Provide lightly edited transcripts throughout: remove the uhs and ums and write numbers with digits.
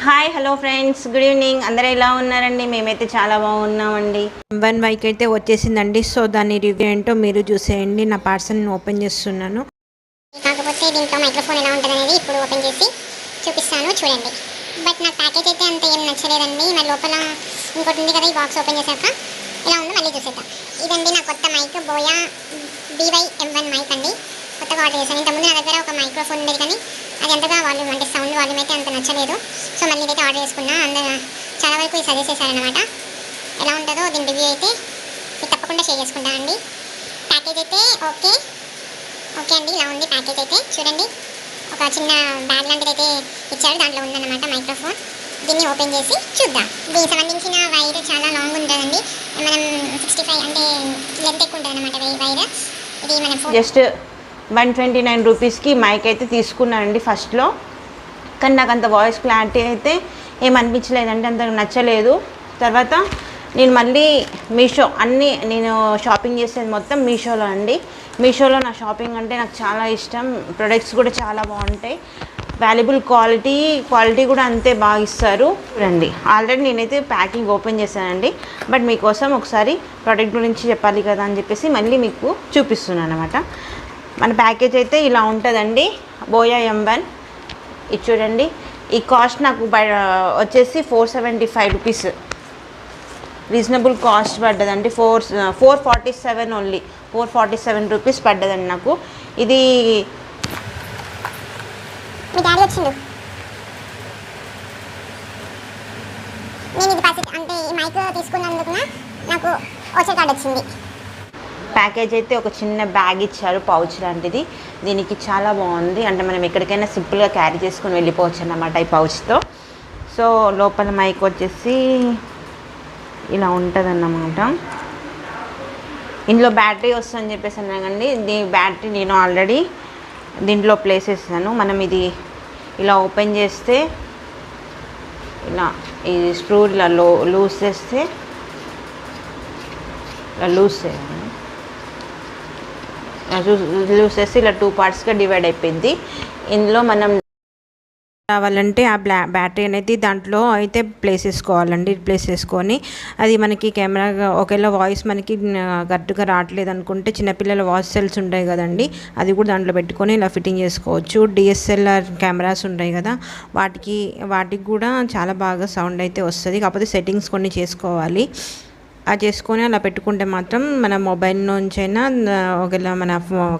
Hi hello friends, good evening. అందరూ ఎలా ఉన్నారండి? మేమైతే చాలా బాగున్నామండి. M1 అయితే వచ్చేసిందండి. సో దాని రివ్యూ ఏంటో మీరు చూసేయండి. నా పార్సల్ని ఓపెన్ చేస్తున్నాను. కాకపోతే దీంట్లో మైక్రోఫోన్ ఎలా ఉంటుంది అనేది ఇప్పుడు ఓపెన్ చేసి చూపిస్తాను, చూడండి. బట్ నాకు ప్యాకేజ్ అయితే అంత ఏం నచ్చలేదండి. మరి లోపల ఇంకోటి ఉంది కదా, ఈ బాక్స్ ఓపెన్ చేశాక ఇలా ఉందో మళ్ళీ చూసేద్దాం. ఇదండి నా కొత్త మైక్, బోయా BY-M1 మైక్ అండి. కొత్తగా ఆర్డర్ చేశాను. ఇంతకుముందు నా దగ్గర ఒక మైక్రోఫోన్ ఉండేది, కానీ అది అంతగా వాల్యూమ్ అంటే సౌండ్ వాల్యూమ్ అయితే అంత నచ్చలేదు. సో మళ్ళీ ఇదైతే ఆర్డర్ చేసుకున్నా. చాలా వరకు ఇది సజెస్ట్ చేశారనమాట. ఎలా ఉంటుందో దీని రివ్యూ అయితే మీరు తప్పకుండా షేర్ చేసుకుంటా అండి. ప్యాకేజ్ అయితే ఓకే అండి. ఇలా ఉంది ప్యాకేజ్ అయితే. చూడండి, ఒక చిన్న బ్యాగ్ లాంటిది అయితే ఇచ్చారు, దాంట్లో ఉందన్నమాట మైక్రోఫోన్. దీన్ని ఓపెన్ చేసి చూద్దాం. దీనికి సంబంధించిన వైర్ చాలా లాంగ్ ఉంటుందండి. మనం 65 అంటే లెంత్ ఎక్కువ ఉంటుంది అనమాట వైర్. ఇది మన జస్ట్ 129 రూపీస్కి మైక్ అయితే తీసుకున్నానండి ఫస్ట్లో. కానీ నాకు అంత వాయిస్ క్లారిటీ అయితే ఏమనిపించలేదండి, అంత నచ్చలేదు. తర్వాత నేను మళ్ళీ మీషో నేను షాపింగ్ చేసేది మొత్తం మీషోలో అండి. మీషోలో నా షాపింగ్ అంటే నాకు చాలా ఇష్టం. ప్రొడక్ట్స్ కూడా చాలా బాగుంటాయి, వాల్యుబుల్ క్వాలిటీ కూడా అంతే బాగా ఇస్తారు. చూడండి, ఆల్రెడీ నేనైతే ప్యాకింగ్ ఓపెన్ చేశానండి. బట్ మీకోసం ఒకసారి ప్రోడక్ట్ గురించి చెప్పాలి కదా అని చెప్పేసి మళ్ళీ మీకు చూపిస్తున్నాను అనమాట. మన ప్యాకేజ్ అయితే ఇలా ఉంటుందండి. బోయా M1 ఇది చూడండి. ఈ కాస్ట్ నాకు వచ్చేసి 475 రూపీస్, రీజనబుల్ కాస్ట్ పడ్డదండి. 447 ఓన్లీ 447 రూపీస్ పడ్డదండి నాకు. ఇది మీ డాడీ వచ్చిండు. నేను ఇది అంటే ఈ మైక్ తీసుకున్నందుకు నాకు వచ్చే కార్డు వచ్చింది. ప్యాకేజ్ అయితే ఒక చిన్న బ్యాగ్ ఇచ్చారు, పౌచ్ లాంటిది. దీనికి చాలా బాగుంది. అంటే మనం ఎక్కడికైనా సింపుల్గా క్యారీ చేసుకొని వెళ్ళిపోవచ్చు అన్నమాట ఈ పౌచ్తో. సో లోపల మైక్ వచ్చేసి ఇలా ఉంటుందన్నమాట. ఇందులో బ్యాటరీ వస్తుందని చెప్పేసి అన్నాకండి. దీని బ్యాటరీ నేను ఆల్రెడీ దీంట్లో ప్లేస్ చేస్తాను. మనం ఇది ఇలా ఓపెన్ చేస్తే ఇలా ఈ స్క్రూ ఇలా లూజ్ చేస్తే ఇలా లూజ్ చేస్తే ఇలా 2 పార్ట్స్గా డివైడ్ అయిపోయింది. ఇందులో మనం కావాలంటే ఆ బ్యాటరీ అనేది దాంట్లో అయితే ప్లేస్ చేసుకోవాలండి. ప్లేస్ చేసుకొని అది మనకి కెమెరా ఒకవేళ వాయిస్ మనకి కరెక్ట్గా రావట్లేదు అనుకుంటే చిన్నపిల్లల వాయిస్ సెల్స్ ఉంటాయి కదండి, అది కూడా దాంట్లో పెట్టుకొని ఇలా ఫిట్టింగ్ చేసుకోవచ్చు. DSLR కెమెరాస్ ఉంటాయి కదా, వాటికి కూడా చాలా బాగా సౌండ్ అయితే వస్తుంది. కాకపోతే సెట్టింగ్స్ కొన్ని చేసుకోవాలి. అది చేసుకొని అలా పెట్టుకుంటే మాత్రం మన మొబైల్ నుంచైనా ఒకవేళ మన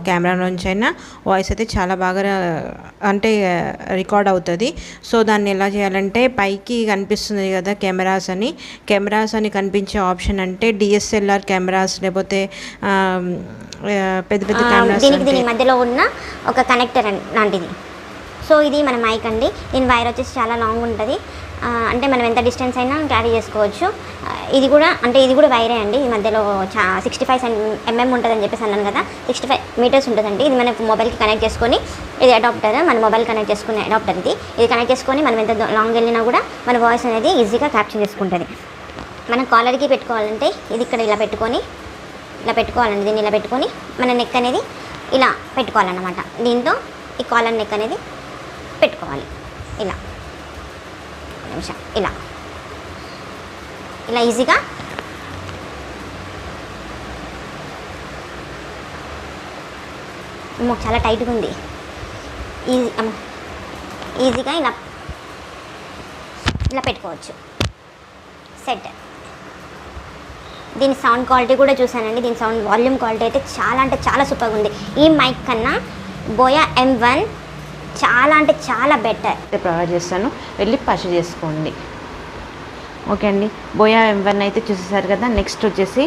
కెమెరా నుంచైనా వాయిస్ అయితే చాలా బాగా అంటే రికార్డ్ అవుతుంది. సో దాన్ని ఎలా చేయాలంటే పైకి కనిపిస్తుంది కదా కెమెరాస్ అని కనిపించే ఆప్షన్ అంటే DSLR కెమెరాస్ లేకపోతే పెద్ద కెమెరాస్ దీని మధ్యలో ఉన్న ఒక కనెక్టర్ లాంటిది. సో ఇది మన మైక్ అండి. దీని వైర్ వచ్చేసి చాలా లాంగ్ ఉంటుంది. అంటే మనం ఎంత డిస్టెన్స్ అయినా క్యారీ చేసుకోవచ్చు. ఇది కూడా వైరే అండి. ఈ మధ్యలో 65 mm ఉంటుందని చెప్పేసి అన్నాను కదా, 65 మీటర్స్ ఉంటుందండి. ఇది మన మొబైల్కి కనెక్ట్ చేసుకొని, ఇది అడాప్టర్, మన మొబైల్ కనెక్ట్ చేసుకునే అడాప్టర్ ఇది కనెక్ట్ చేసుకొని మనం ఎంత లాంగ్ వెళ్ళినా కూడా మన వాయిస్ అనేది ఈజీగా క్యాప్చర్ చేసుకుంటుంది. మనం కాలర్కి పెట్టుకోవాలంటే ఇది ఇక్కడ ఇలా పెట్టుకోవాలండి. దీన్ని ఇలా పెట్టుకొని మన నెక్ అనేది ఇలా పెట్టుకోవాలన్నమాట. దీంతో ఈ కాలర్ నెక్ అనేది పెట్టుకోవాలి. ఇలా ఈజీగా చాలా టైట్గా ఉంది. ఈజీగా ఇలా పెట్టుకోవచ్చు. సెట్. దీని సౌండ్ క్వాలిటీ కూడా చూసానండి. దీని సౌండ్ వాల్యూమ్ క్వాలిటీ అయితే చాలా సూపర్గా ఉంది. ఈ మైక్ కన్నా బోయా M1 చాలా బెటర్. ప్రొవైడ్ చేస్తాను, వెళ్ళి పర్చేజ్ చేసుకోండి. ఓకే అండి, బోయా M1 అయితే చూసేసారు కదా. నెక్స్ట్ వచ్చేసి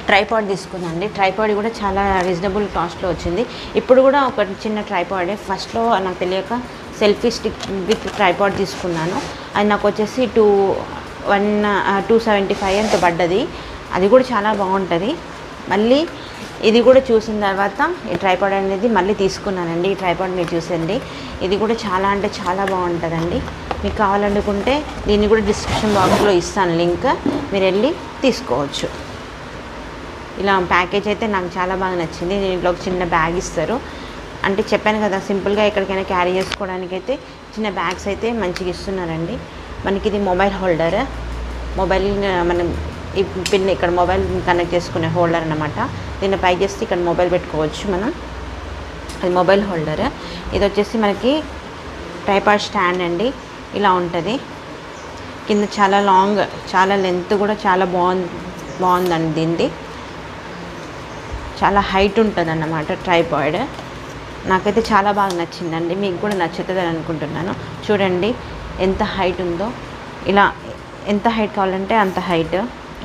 ట్రైపాడ్ తీసుకుందండి. ట్రైపాడ్ కూడా చాలా రీజనబుల్ కాస్ట్లో వచ్చింది. ఇప్పుడు కూడా ఒక చిన్న ట్రైపాడే. ఫస్ట్లో నాకు తెలియక సెల్ఫీ స్టిక్ విత్ ట్రైపాడ్ తీసుకున్నాను. అది నాకు వచ్చేసి 275 అంత పడ్డది. అది కూడా చాలా బాగుంటుంది. మళ్ళీ ఇది కూడా చూసిన తర్వాత ఈ ట్రైపాడ్ అనేది మళ్ళీ తీసుకున్నానండి. ఈ ట్రైపాడ్ మీరు చూసండి, ఇది కూడా చాలా బాగుంటుందండి. మీకు కావాలనుకుంటే దీన్ని కూడా డిస్క్రిప్షన్ బాక్స్లో ఇస్తాను లింక్, మీరు వెళ్ళి తీసుకోవచ్చు. ఇలా ప్యాకేజ్ అయితే నాకు చాలా బాగా నచ్చింది. దీంట్లో ఒక చిన్న బ్యాగ్ ఇస్తారు. అంటే చెప్పాను కదా సింపుల్గా ఎక్కడికైనా క్యారీ చేసుకోవడానికి అయితే చిన్న బ్యాగ్స్ అయితే మంచిగా ఇస్తున్నారండి. మనకి ఇది మొబైల్ హోల్డర్, మొబైల్ మనం ఈ పిన్ ఇక్కడ మొబైల్ కనెక్ట్ చేసుకునే హోల్డర్ అన్నమాట. దీన్ని పై చేస్తే ఇక్కడ మొబైల్ పెట్టుకోవచ్చు మనం. అది మొబైల్ హోల్డర్. ఇది వచ్చేసి మనకి ట్రైపాడ్ స్టాండ్ అండి. ఇలా ఉంటుంది. కింద చాలా లాంగ్, చాలా లెంత్ కూడా చాలా బాగుందండి. దీనిది చాలా హైట్ ఉంటుంది అన్నమాట ట్రైపాడ్. నాకైతే చాలా బాగా నచ్చిందండి. మీకు కూడా నచ్చుతుందని అనుకుంటున్నాను. చూడండి ఎంత హైట్ ఉందో. ఇలా ఎంత హైట్ కావాలంటే అంత హైట్.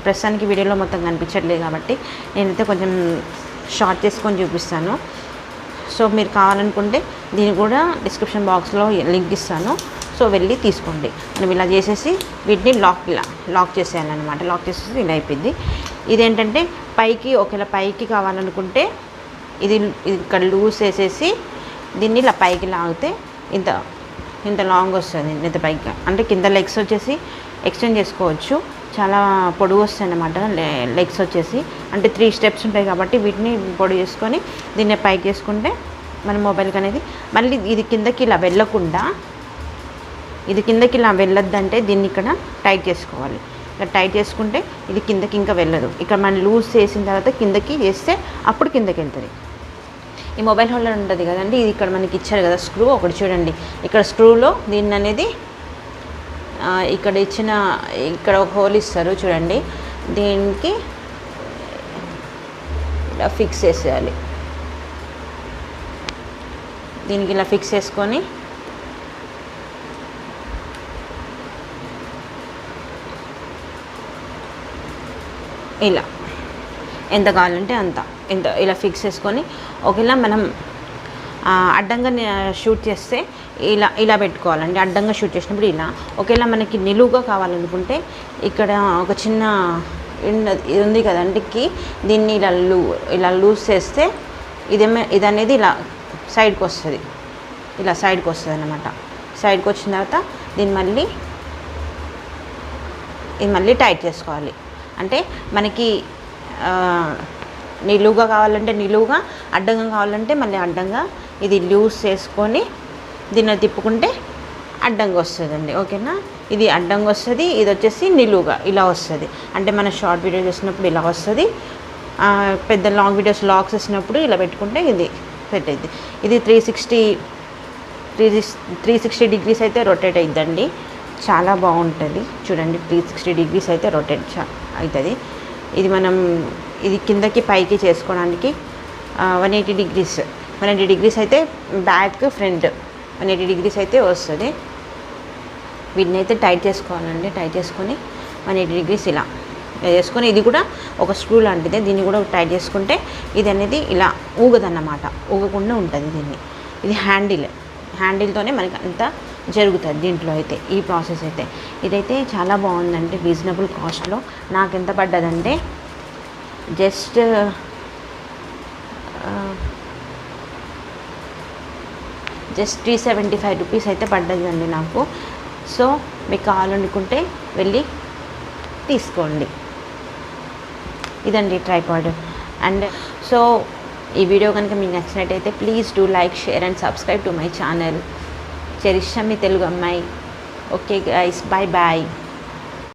ప్రస్తుతానికి వీడియోలో మొత్తం కనిపించట్లేదు కాబట్టి నేనైతే కొంచెం షార్ట్ చేసుకొని చూపిస్తాను. సో మీరు కావాలనుకుంటే దీన్ని కూడా డిస్క్రిప్షన్ బాక్స్లో లింక్ ఇస్తాను. సో వెళ్ళి తీసుకోండి. మనం ఇలా చేసేసి వీటిని లాక్ చేసేయాలన్నమాట. లాక్ చేసేసి ఇలా అయిపోయింది. ఇదేంటంటే పైకి ఒకవేళ పైకి కావాలనుకుంటే ఇది ఇక్కడ లూజ్ వేసేసి దీన్ని ఇలా పైకి లాగితే ఇంత లాంగ్ వస్తుంది. ఇంత పైకి అంటే కింద లెగ్స్ వచ్చేసి ఎక్స్టెండ్ చేసుకోవచ్చు. చాలా పొడవు వస్తాయి అన్నమాట లెగ్స్ వచ్చేసి. అంటే 3 స్టెప్స్ ఉంటాయి కాబట్టి వీటిని పొడవు చేసుకొని దీన్ని పైకి చేసుకుంటే మన మొబైల్కి అనేది మళ్ళీ ఇది కిందకి ఇలా వెళ్ళకుండా, ఇది కిందకి ఇలా వెళ్ళొద్దంటే దీన్ని ఇక్కడ టైట్ చేసుకోవాలి. ఇక్కడ టైట్ చేసుకుంటే ఇది కిందకి ఇంకా వెళ్ళదు. ఇక్కడ మనం లూజ్ చేసిన తర్వాత కిందకి చేస్తే అప్పుడు కిందకి వెళ్తుంది. ఈ మొబైల్ హోల్డర్ ఉంటుంది కదండి, ఇది ఇక్కడ మనకి ఇచ్చారు కదా స్క్రూ ఒకటి. చూడండి ఇక్కడ స్క్రూలో దీన్ని అనేది ఇక్కడ ఒక హోల్ ఇస్తారు చూడండి. దీనికి ఇలా ఫిక్స్ చేసేయాలి. దీనికి ఇలా ఫిక్స్ చేసుకొని ఇలా ఎంత కావాలంటే అంత ఇలా ఫిక్స్ చేసుకొని ఒకవేళ మనం అడ్డంగా షూట్ చేస్తే ఇలా పెట్టుకోవాలండి. అడ్డంగా షూట్ చేసినప్పుడు ఇలా. ఒకవేళ మనకి నిలువుగా కావాలనుకుంటే ఇక్కడ ఒక చిన్న ఇది ఉంది కదండి దీన్ని ఇలా లూజ్ చేస్తే ఇది అనేది ఇలా సైడ్కి వస్తుంది. ఇలా సైడ్కి వస్తుంది అన్నమాట. సైడ్కి వచ్చిన తర్వాత దీన్ని మళ్ళీ టైట్ చేసుకోవాలి. అంటే మనకి నిలువుగా కావాలంటే నిలువుగా, అడ్డంగా కావాలంటే మళ్ళీ అడ్డంగా ఇది లూజ్ చేసుకొని దీన్ని తిప్పుకుంటే అడ్డంగా వస్తుందండి. ఓకేనా? ఇది అడ్డంగా వస్తుంది, ఇది వచ్చేసి నిలువుగా ఇలా వస్తుంది. అంటే మన షార్ట్ వీడియో చేసినప్పుడు ఇలా వస్తుంది. పెద్ద లాంగ్ వీడియోస్ లాక్స్ వేసినప్పుడు ఇలా పెట్టుకుంటే ఇది సెట్ అయింది. ఇది 360 డిగ్రీస్ అయితే రొటేట్ అయిద్దండి. చాలా బాగుంటుంది. చూడండి 360 డిగ్రీస్ అయితే రొటేట్ అవుతుంది. ఇది కిందకి పైకి చేసుకోవడానికి 180 డిగ్రీస్ అయితే బ్యాక్ ఫ్రంట్ 180 డిగ్రీస్ అయితే వస్తుంది. వీటిని అయితే టైట్ చేసుకోవాలండి. టైట్ చేసుకొని 180 డిగ్రీస్ ఇలా చేసుకొని, ఇది కూడా ఒక స్క్రూ లాంటిదే. దీన్ని కూడా టైట్ చేసుకుంటే ఇది అనేది ఇలా ఊగదన్నమాట, ఊగకుండా ఉంటుంది. ఇది హ్యాండిల్తోనే మనకి అంతా జరుగుతుంది దీంట్లో అయితే. ఈ ప్రాసెస్ అయితే ఇదైతే చాలా బాగుందండి. రీజనబుల్ కాస్ట్లో నాకు ఎంత పడ్డదంటే జస్ట్ ₹375 అయితే పడ్డదండి నాకు. సో మీకు కావాలనుకుంటే వెళ్ళి తీసుకోండి. ఇదండి ట్రైపాడ్. అండ్ సో ఈ వీడియో కనుక మీకు నచ్చినట్టయితే please do like, share and subscribe to my channel cherishya మీ తెలుగు అమ్మాయి. Okay guys, bye bye.